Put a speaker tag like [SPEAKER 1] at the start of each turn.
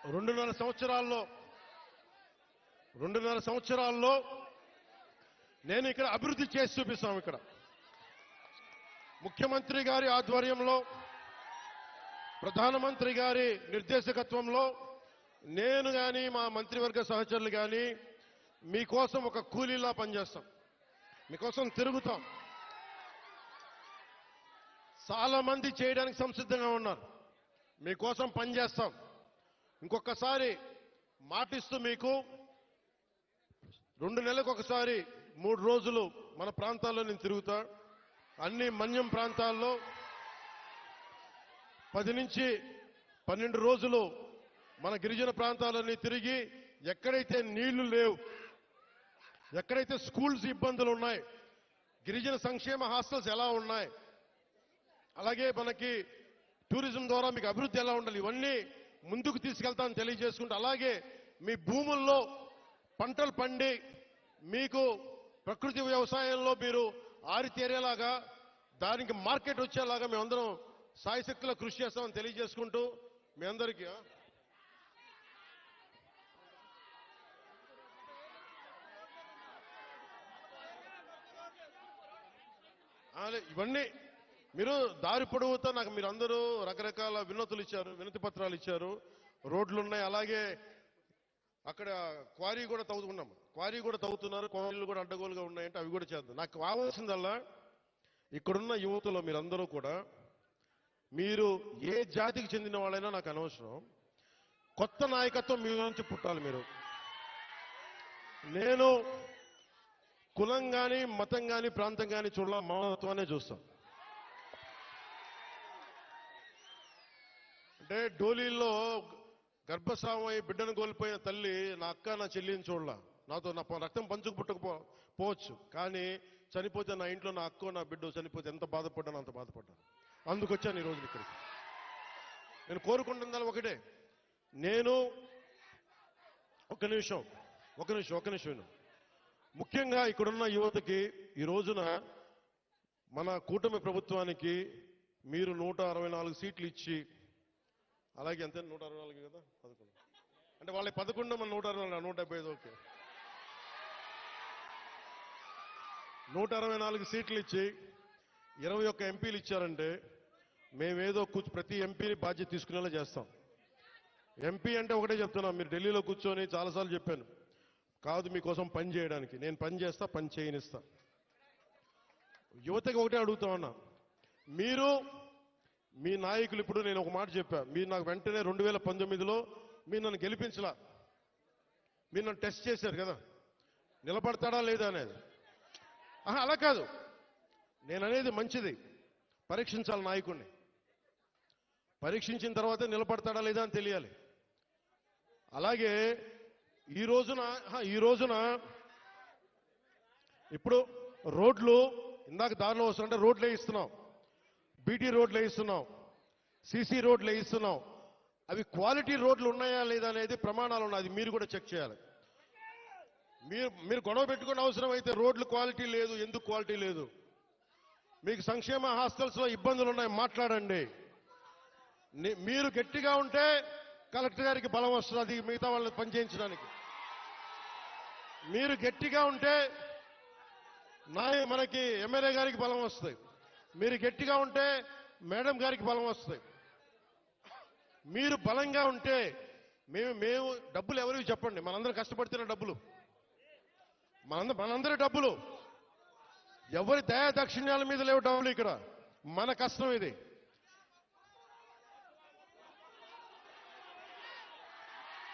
[SPEAKER 1] రెండున్నర సంవత్సరాల్లో నేను ఇక్కడ అభివృద్ధి చేసి చూపిస్తాం. ఇక్కడ ముఖ్యమంత్రి గారి ఆధ్వర్యంలో, ప్రధానమంత్రి గారి నిర్దేశకత్వంలో నేను కానీ మా మంత్రివర్గ సహచరులు కానీ మీకోసం ఒక కూలీలా పనిచేస్తాం, మీకోసం తిరుగుతాం. చాలా మంది చేయడానికి సంసిద్ధంగా ఉన్నారు. మీకోసం పనిచేస్తాం. ఇంకొకసారి మాటిస్తూ మీకు 2 నెలలకు ఒకసారి 3 రోజులు మన ప్రాంతాల్లో నేను తిరుగుతా. అన్ని మన్యం ప్రాంతాల్లో 10 నుంచి 12 రోజులు మన గిరిజన ప్రాంతాలన్నీ తిరిగి ఎక్కడైతే నీళ్లు లేవు, ఎక్కడైతే స్కూల్స్ ఇబ్బందులు ఉన్నాయి, గిరిజన సంక్షేమ హాస్టల్స్ ఎలా ఉన్నాయి, అలాగే మనకి టూరిజం ద్వారా మీకు అభివృద్ధి ఎలా ఉండాలి, ఇవన్నీ ముందుకు తీసుకెళ్తామని తెలియజేసుకుంటూ, అలాగే మీ భూముల్లో పంటలు పండి మీకు ప్రకృతి వ్యవసాయంలో మీరు ఆరితేరేలాగా, దానికి మార్కెట్ వచ్చేలాగా మేమందరం సాయశక్తిలో కృషి చేస్తామని తెలియజేసుకుంటూ మీ అందరికీ ఇవన్నీ మీరు దారి పొడవుతా నాకు మీరందరూ రకరకాల వినతులు ఇచ్చారు, వినతి పత్రాలు ఇచ్చారు. రోడ్లు ఉన్నాయి, అలాగే అక్కడ క్వారీ కూడా తవ్వుతున్నాం, క్వారీ కూడా తవ్వుతున్నారు, క్వారీలు కూడా అడ్డగోలుగా ఉన్నాయంటే అవి కూడా చేద్దాం. నాకు కావాల్సిందల్లా ఇక్కడున్న యువతలో మీరందరూ కూడా, మీరు ఏ జాతికి చెందిన వాళ్ళైనా నాకు అనవసరం, కొత్త నాయకత్వం మీ నుంచి పుట్టాలి. మీరు, నేను కులం కానీ మతం కానీ ప్రాంతం కానీ చూడాల, మానవత్వాన్ని చూస్తాం. అంటే డోలీల్లో గర్భస్రావం అయి బిడ్డను కోల్పోయిన తల్లి నా అక్క నా చెల్లిని చూడాల, నాతో నా రక్తం పంచుకు పుట్టకపోవచ్చు, కానీ చనిపోతే నా ఇంట్లో నా అక్కో నా బిడ్డ చనిపోతే ఎంత బాధపడ్డానో అంత బాధపడ్డాను. అందుకొచ్చాను ఈ రోజు ఇక్కడికి. నేను కోరుకుంటున్నా ఒకటే, నేను ఒక నిమిషం ముఖ్యంగా ఇక్కడున్న యువతకి ఈ రోజున మన కూటమి ప్రభుత్వానికి మీరు 164 సీట్లు ఇచ్చి, అలాగే ఎంత 164 కదా, 11 అంటే వాళ్ళకి 11 మన 164 175, ఓకే, 164 సీట్లు ఇచ్చి 21 ఎంపీలు ఇచ్చారంటే మేమేదో ప్రతి ఎంపీని బాధ్యత తీసుకునేలా చేస్తాం. ఎంపీ అంటే ఒకటే చెప్తున్నాం, మీరు ఢిల్లీలో కూర్చొని చాలాసార్లు చెప్పాను, కాదు మీకోసం పని చేయడానికి. నేను పని చేస్తా, పని చేయనిస్తా. యువతకి ఒకటే అడుగుతా ఉన్నా, మీరు మీ నాయకులు, ఇప్పుడు నేను ఒక మాట చెప్పా, మీరు నాకు వెంటనే 2019లో మీరు నన్ను గెలిపించలా, మీరు నన్ను టెస్ట్ చేశారు కదా, నిలబడతాడా లేదా అనేది. అలా కాదు, నేను అనేది మంచిది, పరీక్షించాలి నాయకుడిని, పరీక్షించిన తర్వాత నిలబడతాడా లేదా అని తెలియాలి. అలాగే ఈ రోజున ఇప్పుడు రోడ్లు ఇందాక దారిలో వస్తుంటే రోడ్లు వేయిస్తున్నాం, బీటీ రోడ్లు వేయిస్తున్నాం, సీసీ రోడ్లు వేయిస్తున్నాం. అవి క్వాలిటీ రోడ్లు ఉన్నాయా లేదా అనేది ప్రమాణాలు ఉన్నాయి, అది మీరు కూడా చెక్ చేయాలి. మీరు గొడవ పెట్టుకునే అవసరం అయితే రోడ్లు క్వాలిటీ లేదు, ఎందుకు క్వాలిటీ లేదు, మీకు సంక్షేమ హాస్టల్స్ లో ఇబ్బందులు ఉన్నాయి, మాట్లాడండి. మీరు గట్టిగా ఉంటే కలెక్టర్ గారికి బలం వస్తుంది మిగతా వాళ్ళని పనిచేయించడానికి. మీరు గట్టిగా ఉంటే మనకి ఎమ్మెల్యే గారికి బలం వస్తుంది, మీరు గట్టిగా ఉంటే మేడం గారికి బలం వస్తుంది. మీరు బలంగా ఉంటే మేము డబ్బులు ఎవరికి చెప్పండి, మనందరం కష్టపడుతున్న డబ్బులు, మనందరి డబ్బులు, ఎవరి దయా దక్షిణ్యాల మీద లేవు డబ్బులు, ఇక్కడ మన కష్టం ఇది.